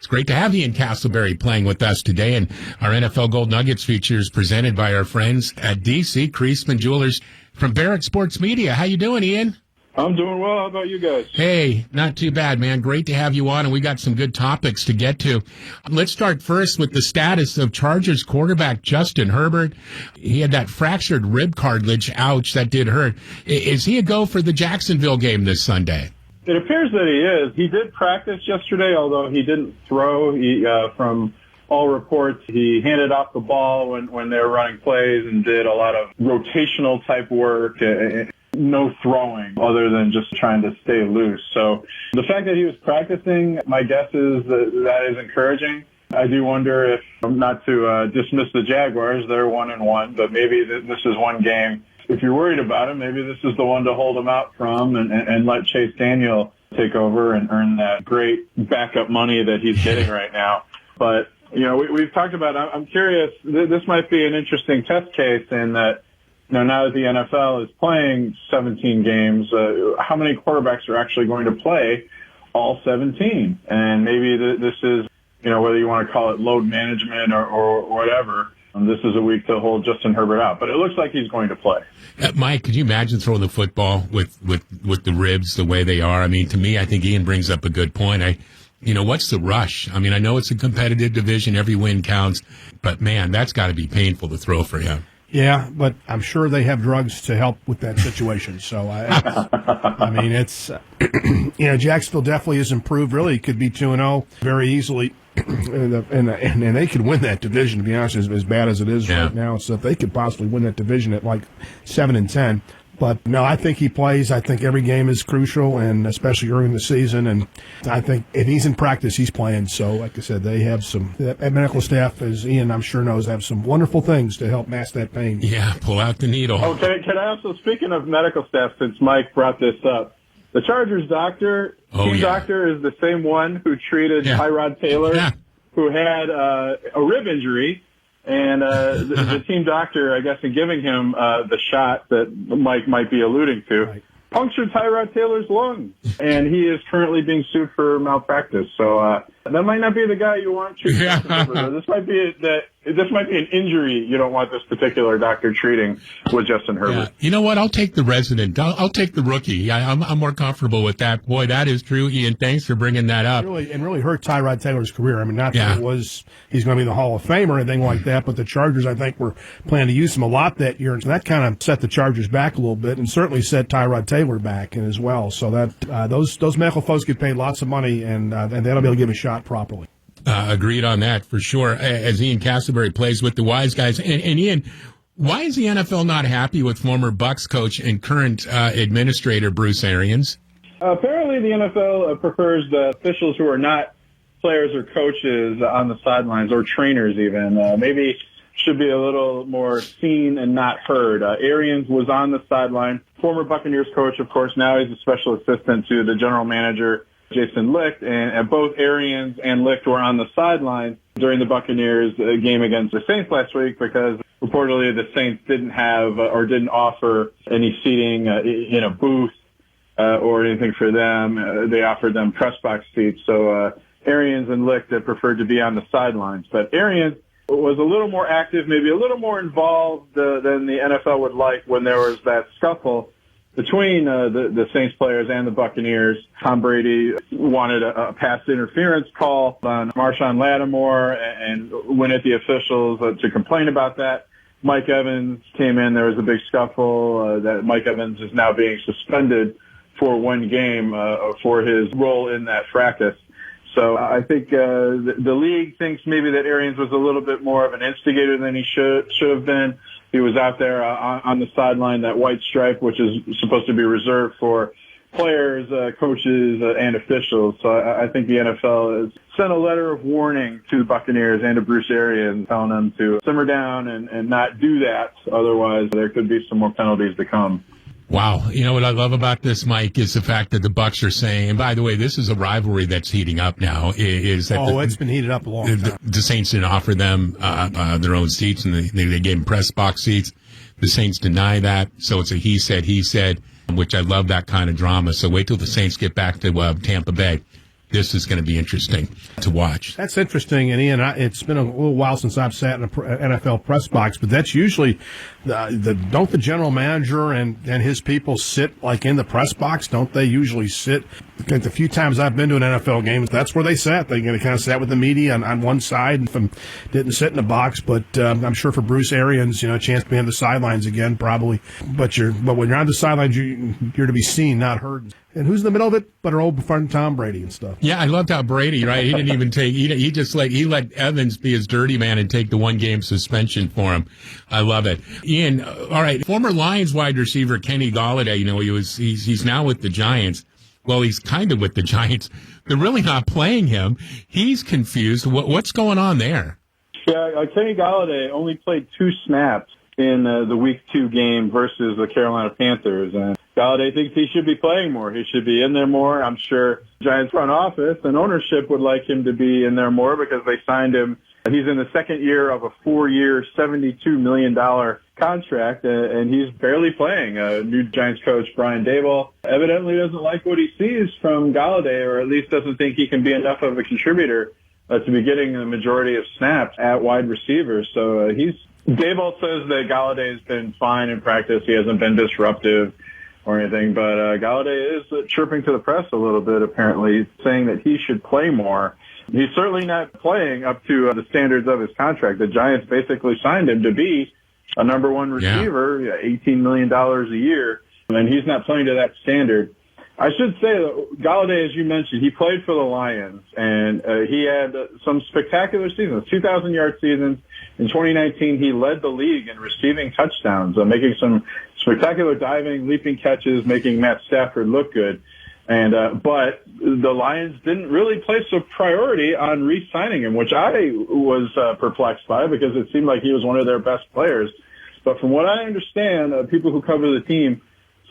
It's great to have Ian Castleberry playing with us today, and our NFL Gold Nuggets feature is presented by our friends at DC Creasman Jewelers from Barrett Sports Media. How you doing, Ian? I'm doing well. How about you guys? Hey, not too bad, man. Great to have you on, and we got some good topics to get to. Let's start first with the status of Chargers quarterback Justin Herbert. He had that fractured rib cartilage. Ouch, that did hurt. Is he a go for the Jacksonville game this Sunday? It appears that he is. He did practice yesterday, although he didn't throw. From all reports, he handed off the ball when they were running plays and did a lot of rotational type work. No throwing other than just trying to stay loose. So the fact that he was practicing, my guess is that is encouraging. I do wonder if, not to dismiss the Jaguars, they're 1-1, but maybe this is one game. If you're worried about him, maybe this is the one to hold him out from and let Chase Daniel take over and earn that great backup money that he's getting right now. But, we've talked about, I'm curious, this might be an interesting test case in that, now that the NFL is playing 17 games, how many quarterbacks are actually going to play all 17? And maybe this is, whether you want to call it load management or whatever, this is a week to hold Justin Herbert out. But it looks like he's going to play. Mike, could you imagine throwing the football with the ribs the way they are? I mean, to me, I think Ian brings up a good point. What's the rush? I mean, I know it's a competitive division. Every win counts. But, man, that's got to be painful to throw for him. Yeah, but I'm sure they have drugs to help with that situation. So, I mean, it's, Jacksonville definitely has improved. Really, could be 2-0 very easily. And they could win that division, to be honest, as bad as it is right now. So if they could possibly win that division at like 7-10. But no, I think he plays. I think every game is crucial, and especially early in the season. And I think if he's in practice, he's playing. So, like I said, they have that medical staff, as Ian, I'm sure knows, have some wonderful things to help mask that pain. Yeah, pull out the needle. Oh, can I also, speaking of medical staff, since Mike brought this up, the Chargers doctor, doctor is the same one who treated Tyrod Taylor, who had a rib injury. And the team doctor, I guess, in giving him the shot that Mike might be alluding to, punctured Tyrod Taylor's lung. And he is currently being sued for malpractice. So that might not be the guy you want treating. This might be an injury you don't want this particular doctor treating with Justin Herbert. Yeah. You know what? I'll take the resident. I'll take the rookie. I'm more comfortable with that. Boy, that is true, Ian. Thanks for bringing that up. Really hurt Tyrod Taylor's career. I mean, not that he's going to be the Hall of Fame or anything like that, but the Chargers, I think, were planning to use him a lot that year. And so that kind of set the Chargers back a little bit and certainly set Tyrod Taylor back as well. So that those medical folks get paid lots of money, and they'll be able to give a shot properly. Agreed on that for sure. As Ian Castleberry plays with the wise guys, and Ian, why is the NFL not happy with former Bucs coach and current administrator Bruce Arians? Apparently, the NFL prefers the officials who are not players or coaches on the sidelines, or trainers even. Maybe should be a little more seen and not heard. Arians was on the sideline, former Buccaneers coach, of course. Now he's a special assistant to the general manager, Jason Licht, and both Arians and Licht were on the sideline during the Buccaneers game against the Saints last week because reportedly the Saints didn't have or didn't offer any seating in a booth or anything for them. They offered them press box seats. So Arians and Licht had preferred to be on the sidelines. But Arians was a little more active, maybe a little more involved than the NFL would like when there was that scuffle between the Saints players and the Buccaneers. Tom Brady wanted a pass interference call on Marshawn Lattimore and went at the officials to complain about that. Mike Evans came in. There was a big scuffle. That Mike Evans is now being suspended for one game for his role in that fracas. So I think the league thinks maybe that Arians was a little bit more of an instigator than he should have been. He was out there on the sideline, that white stripe, which is supposed to be reserved for players, coaches, and officials. So I think the NFL has sent a letter of warning to the Buccaneers and to Bruce Arians, telling them to simmer down and not do that. Otherwise, there could be some more penalties to come. Wow. You know what I love about this, Mike, is the fact that the Bucs are saying, and by the way, this is a rivalry that's heating up now, is that it's been heated up a long time. The Saints didn't offer them their own seats, and they gave them press box seats. The Saints deny that, so it's a he said, which I love that kind of drama. So wait till the Saints get back to Tampa Bay. this is going to be interesting to watch. That's interesting. And Ian, it's been a little while since I've sat in an NFL press box, but that's usually don't the general manager and his people sit like in the press box? Don't they usually sit? Because the few times I've been to an NFL game, that's where they sat. They kind of sat with the media on one side and didn't sit in the box. But I'm sure for Bruce Arians, a chance to be on the sidelines again, probably. But when you're on the sidelines, you're to be seen, not heard. And who's in the middle of it but our old friend Tom Brady and stuff? Yeah, I loved how Brady, right? He didn't even take. He just let Evans be his dirty man and take the 1-game suspension for him. I love it. Ian, all right. Former Lions wide receiver Kenny Golladay. He's now with the Giants. Well, he's kind of with the Giants. They're really not playing him. He's confused. What's going on there? Yeah, Kenny Golladay only played 2 snaps in the Week 2 game versus the Carolina Panthers, and Golladay thinks he should be playing more. He should be in there more. I'm sure Giants front office and ownership would like him to be in there more because they signed him. He's in the second year of a 4-year, $72 million contract, and he's barely playing. New Giants coach Brian Daboll evidently doesn't like what he sees from Golladay, or at least doesn't think he can be enough of a contributor to be getting the majority of snaps at wide receivers. So Daboll says that Golladay has been fine in practice. He hasn't been disruptive or anything, but Golladay is chirping to the press a little bit, apparently, saying that he should play more. He's certainly not playing up to the standards of his contract. The Giants basically signed him to be a number 1 receiver, $18 million a year, and he's not playing to that standard. I should say that Golladay, as you mentioned, he played for the Lions, and he had some spectacular seasons, 2,000-yard seasons. In 2019, he led the league in receiving touchdowns, making some spectacular diving, leaping catches, making Matt Stafford look good. But the Lions didn't really place a priority on re-signing him, which I was perplexed by because it seemed like he was one of their best players. But from what I understand, people who cover the team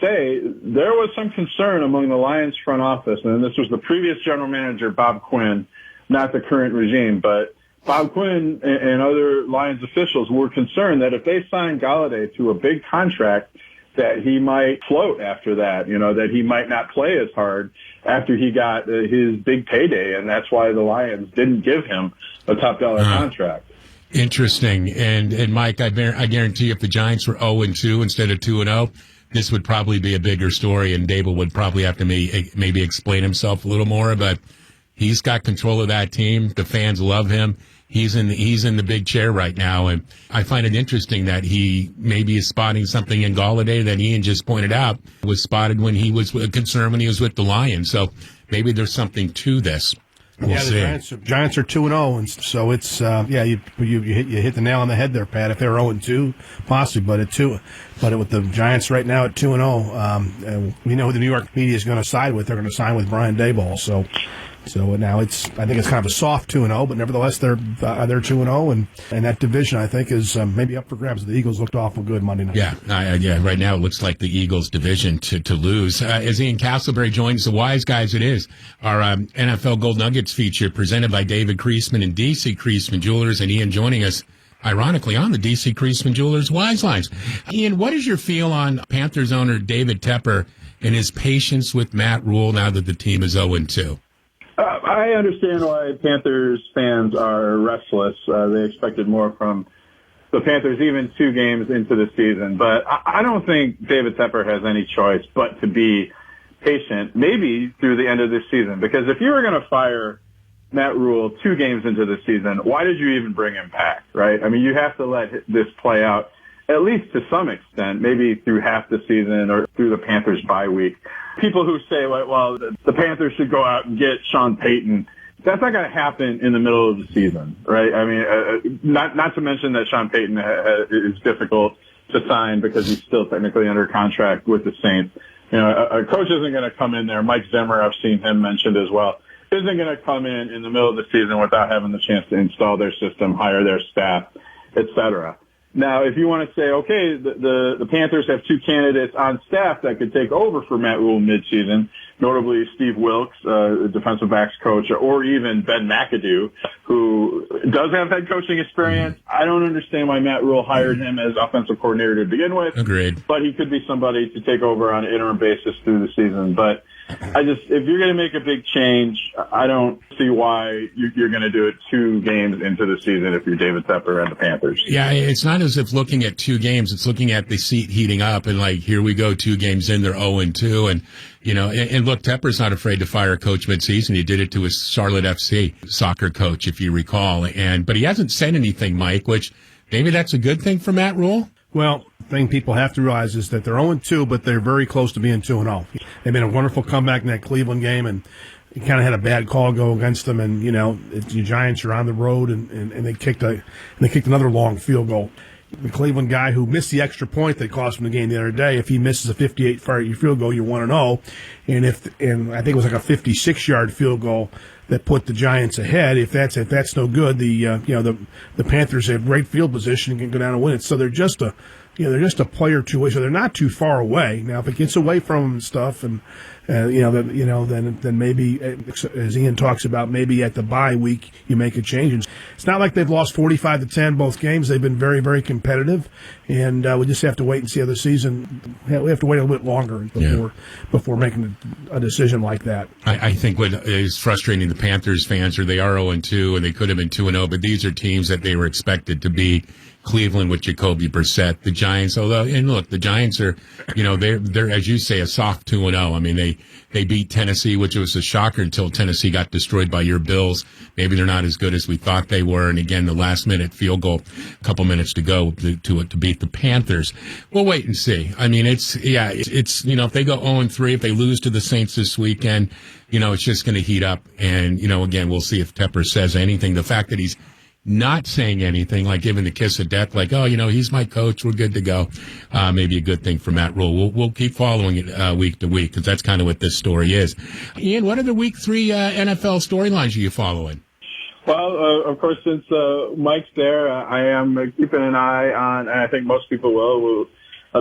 say there was some concern among the Lions front office, and this was the previous general manager, Bob Quinn, not the current regime, but Bob Quinn and other Lions officials were concerned that if they signed Golladay to a big contract, that he might float after that, that he might not play as hard after he got his big payday, and that's why the Lions didn't give him a top dollar contract. Interesting. And Mike, I guarantee if the Giants were 0-2 instead of 2-0, this would probably be a bigger story, and Dable would probably have to maybe explain himself a little more, but he's got control of that team. The fans love him. He's in the big chair right now, and I find it interesting that he maybe is spotting something in Golladay that Ian just pointed out was spotted when he was concerned when he was with the Lions. So maybe there's something to this. We'll see. The Giants are 2-0, and so it's you hit the nail on the head there, Pat. If they were 0-2, possibly, but with the Giants right now at 2-0, we know who the New York media is going to side with. They're going to sign with Brian Daboll. So now I think it's kind of a soft 2-0, but nevertheless they're 2-0, and that division I think is maybe up for grabs. The Eagles looked awful good Monday night. Yeah. Right now it looks like the Eagles' division to lose. As Ian Castleberry joins the Wise Guys, it is our NFL Gold Nuggets feature presented by David Creasman and DC Creasman Jewelers, and Ian joining us, ironically, on the DC Creasman Jewelers Wise Lines. Ian, what is your feel on Panthers owner David Tepper and his patience with Matt Rhule now that the team is 0-2? I understand why Panthers fans are restless. They expected more from the Panthers even 2 games into the season. But I don't think David Tepper has any choice but to be patient, maybe through the end of this season. Because if you were going to fire Matt Rhule 2 games into the season, why did you even bring him back, right? I mean, you have to let this play out, at least to some extent, maybe through half the season or through the Panthers bye week. People who say, well, the Panthers should go out and get Sean Payton, that's not going to happen in the middle of the season, right? I mean, not to mention that Sean Payton is difficult to sign because he's still technically under contract with the Saints. A coach isn't going to come in there. Mike Zimmer, I've seen him mentioned as well, isn't going to come in the middle of the season without having the chance to install their system, hire their staff, et cetera. Now, if you want to say, okay, the Panthers have 2 candidates on staff that could take over for Matt Rhule midseason, notably Steve Wilks, defensive backs coach, or even Ben McAdoo, who does have head coaching experience. I don't understand why Matt Rhule hired him as offensive coordinator to begin with. Agreed. But he could be somebody to take over on an interim basis through the season. But if you're going to make a big change, I don't see why you're going to do it 2 games into the season if you're David Tepper and the Panthers. Yeah, it's not as if looking at 2 games, it's looking at the seat heating up and like, here we go, 2 games in, they're 0-2. And, and look, Tepper's not afraid to fire a coach midseason. He did it to his Charlotte FC soccer coach, if you recall. But he hasn't said anything, Mike, which maybe that's a good thing for Matt Rhule. Well, the thing people have to realize is that they're 0-2, but they're very close to being 2-0. They made a wonderful comeback in that Cleveland game, and you kind of had a bad call go against them. And the Giants are on the road, and they kicked another long field goal. The Cleveland guy who missed the extra point that cost him the game the other day, if he misses a 58-yard field goal, you're 1-0. And I think it was like a 56-yard field goal that put the Giants ahead. If that's no good, the Panthers have great field position and can go down and win it. So they're just a player 2 away. So they're not too far away. Now, if it gets away from them and stuff, and then maybe, as Ian talks about, maybe at the bye week you make a change. It's not like they've lost 45-10 both games. They've been very, very competitive, and we just have to wait and see how the season. We have to wait a little bit longer before making a decision like that. I think what is frustrating the Panthers fans are they are 0-2 and they could have been 2-0, but these are teams that they were expected to be. Cleveland with Jacoby Brissett, the Giants, the Giants are, they're, as you say, a soft 2-0. I mean, they beat Tennessee, which was a shocker until Tennessee got destroyed by your Bills. Maybe they're not as good as we thought they were. And again, the last minute field goal, a couple minutes to go to beat the Panthers. We'll wait and see. I mean, it's, if they go 0-3, if they lose to the Saints this weekend, it's just going to heat up. And, again, we'll see if Tepper says anything. The fact that he's not saying anything, like giving the kiss of death, like, he's my coach, we're good to go. Maybe a good thing for Matt Rhule. We'll keep following it week to week, because that's kind of what this story is. Ian, what are the week 3 NFL storylines are you following? Well, of course, since Mike's there, I am keeping an eye on, and I think most people will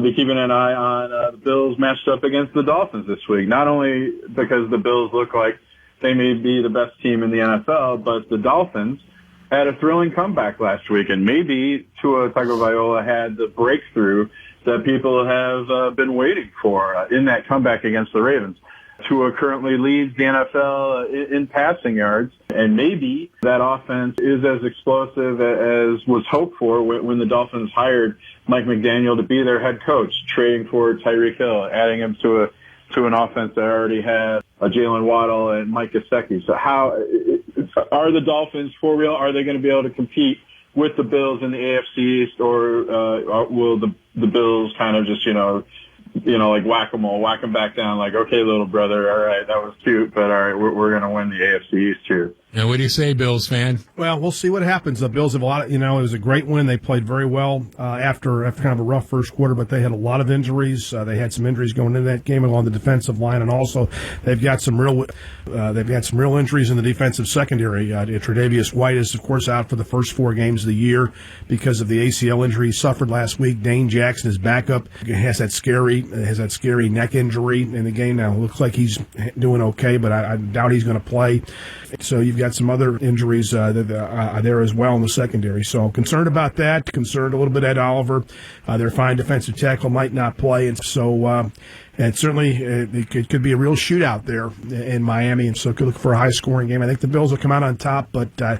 be keeping an eye on the Bills matched up against the Dolphins this week. Not only because the Bills look like they may be the best team in the NFL, but the Dolphins had a thrilling comeback last week, and maybe Tua Tagovailoa had the breakthrough that people have been waiting for in that comeback against the Ravens. Tua currently leads the NFL in passing yards, and maybe that offense is as explosive as was hoped for when the Dolphins hired Mike McDaniel to be their head coach, trading for Tyreek Hill, adding him to an offense that already had Jalen Waddle and Mike Gesicki. So how are the Dolphins for real? Are they going to be able to compete with the Bills in the AFC East, or will the Bills kind of just, like whack-a-mole, whack them back down like, okay, little brother, all right, that was cute, but all right, we're going to win the AFC East here. Now, what do you say, Bills fan? Well, we'll see what happens. The Bills have a lot of, it was a great win. They played very well after kind of a rough first quarter, but they had a lot of injuries. They had some injuries going into that game along the defensive line, and also they've got some real injuries in the defensive secondary. Tre'Davious White is, of course, out for the first 4 games of the year because of the ACL injury he suffered last week. Dane Jackson, his backup, has that scary neck injury in the game now. It looks like he's doing okay, but I doubt he's going to play. So you've got some other injuries there as well in the secondary. So concerned about that. Concerned a little bit Ed Oliver. Their fine defensive tackle might not play, and so and certainly it could be a real shootout there in Miami, and so could look for a high-scoring game. I think the Bills will come out on top, but I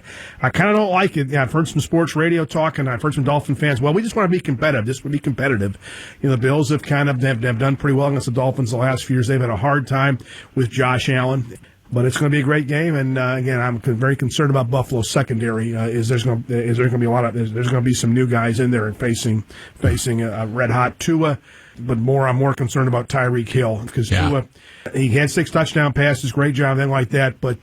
kind of don't like it. Yeah, I've heard some sports radio talk, and I've heard some Dolphin fans. Well, we just want to be competitive. This would be competitive. The Bills have have done pretty well against the Dolphins the last few years. They've had a hard time with Josh Allen. But it's going to be a great game, and again, I'm very concerned about Buffalo's secondary. There's going to be some new guys in there and facing a red hot Tua, but I'm more concerned about Tyreek Hill because Tua, he had 6 touchdown passes, great job, anything like that, but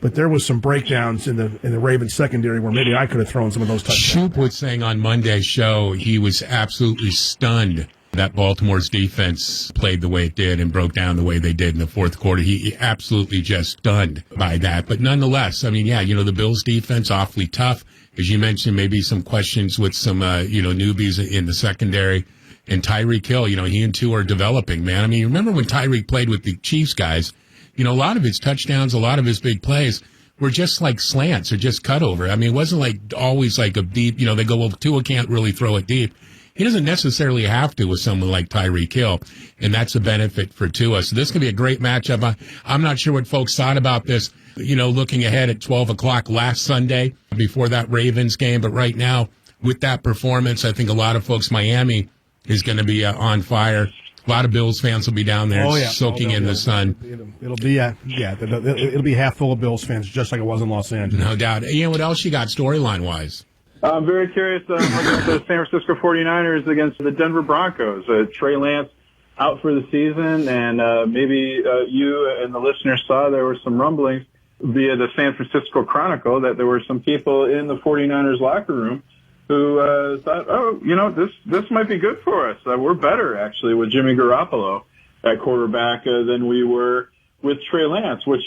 there was some breakdowns in the Ravens secondary where maybe I could have thrown some of those touchdowns. Shoop was saying on Monday's show he was absolutely stunned that Baltimore's defense played the way it did and broke down the way they did in the fourth quarter. He absolutely just stunned by that. But nonetheless, I mean, the Bills' defense, awfully tough. As you mentioned, maybe some questions with some, newbies in the secondary. And Tyreek Hill, he and Tua are developing, man. I mean, remember when Tyreek played with the Chiefs guys, a lot of his touchdowns, a lot of his big plays were just like slants or just cut over. I mean, it wasn't like always like a deep, they go, well, Tua can't really throw it deep. He doesn't necessarily have to with someone like Tyreek Hill, and that's a benefit for Tua. So this could be a great matchup. I'm not sure what folks thought about this, looking ahead at 12 o'clock last Sunday before that Ravens game. But right now, with that performance, I think a lot of folks, Miami is going to be on fire. A lot of Bills fans will be down there soaking in the sun. It'll be half full of Bills fans, just like it was in Los Angeles. No doubt. Ian, what else you got storyline-wise? I'm very curious against the San Francisco 49ers against the Denver Broncos. Trey Lance out for the season, and maybe you and the listeners saw there were some rumblings via the San Francisco Chronicle that there were some people in the 49ers locker room who thought, this might be good for us. We're better, actually, with Jimmy Garoppolo at quarterback than we were with Trey Lance, which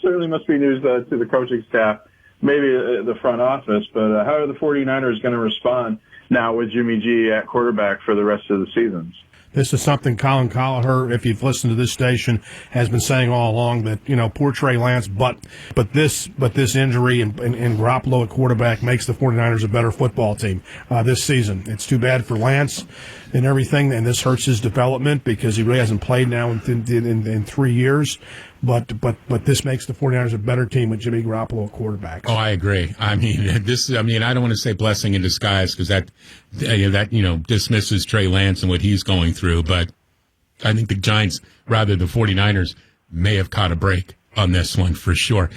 certainly must be news to the coaching staff, maybe the front office. But how are the 49ers going to respond now with Jimmy G at quarterback for the rest of the season? This is something Colin Colliher, if you've listened to this station, has been saying all along, that, poor Trey Lance, but this injury and Garoppolo at quarterback makes the 49ers a better football team this season. It's too bad for Lance and everything, and this hurts his development because he really hasn't played now in 3 years. But this makes the 49ers a better team with Jimmy Garoppolo at quarterback. Oh, I agree. I don't want to say blessing in disguise because that dismisses Trey Lance and what he's going through. But I think the Giants, rather the 49ers, may have caught a break on this one for sure.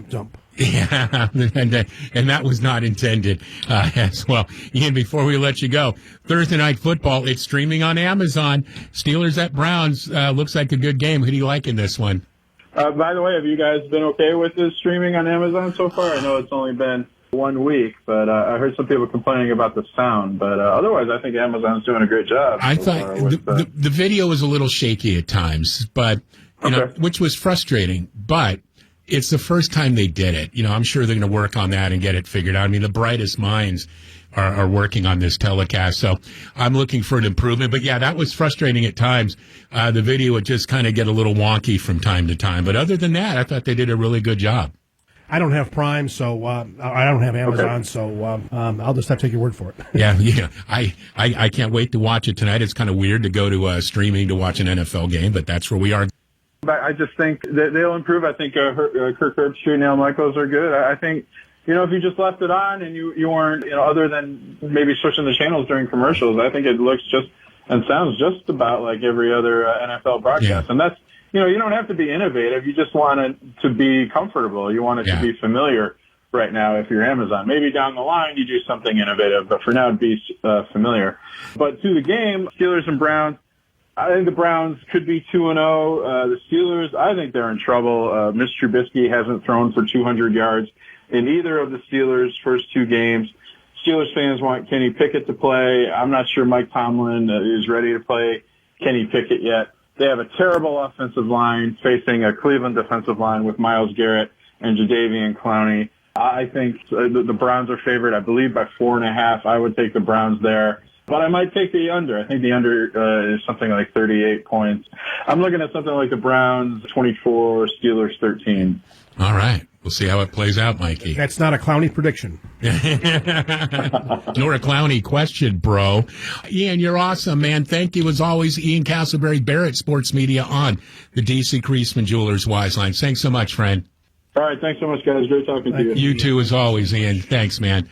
Dump. Yeah, and that was not intended as well. Ian, before we let you go, Thursday Night Football, it's streaming on Amazon. Steelers at Browns, looks like a good game. Who do you like in this one? By the way, have you guys been okay with this streaming on Amazon so far? I know it's only been 1 week, but I heard some people complaining about the sound. But otherwise, I think Amazon's doing a great job. I thought the video was a little shaky at times, but which was frustrating. But it's the first time they did it. I'm sure they're going to work on that and get it figured out. I mean, the brightest minds are working on this telecast, so I'm looking for an improvement. But yeah, that was frustrating at times. The video would just kind of get a little wonky from time to time. But other than that, I thought they did a really good job. I don't have Prime, so I don't have Amazon, so I'll just have to take your word for it. Yeah. I can't wait to watch it tonight. It's kind of weird to go to streaming to watch an NFL game, but that's where we are. But I just think that they'll improve. I think Kirk Herbstreit and Al Michaels are good. I think, if you just left it on and you weren't, other than maybe switching the channels during commercials, I think it looks just and sounds just about like every other NFL broadcast. Yeah. And that's, you don't have to be innovative. You just want it to be comfortable. You want it to be familiar right now if you're Amazon. Maybe down the line you do something innovative, but for now it'd be familiar. But to the game, Steelers and Browns, I think the Browns could be 2-0. The Steelers, I think they're in trouble. Mitch Trubisky hasn't thrown for 200 yards in either of the Steelers' first 2 games. Steelers fans want Kenny Pickett to play. I'm not sure Mike Tomlin is ready to play Kenny Pickett yet. They have a terrible offensive line facing a Cleveland defensive line with Myles Garrett and Jadeveon Clowney. I think the Browns are favored, I believe, by 4.5. I would take the Browns there. But I might take the under. I think the under is something like 38 points. I'm looking at something like the Browns 24, Steelers 13. All right. We'll see how it plays out, Mikey. That's not a Clowney prediction. Nor a Clowney question, bro. Ian, you're awesome, man. Thank you, as always. Ian Castleberry, Barrett Sports Media on the D.C. Creasman Jewelers Wise Line. Thanks so much, friend. All right. Thanks so much, guys. Great talking to you. You too, as always, Ian. Thanks, man.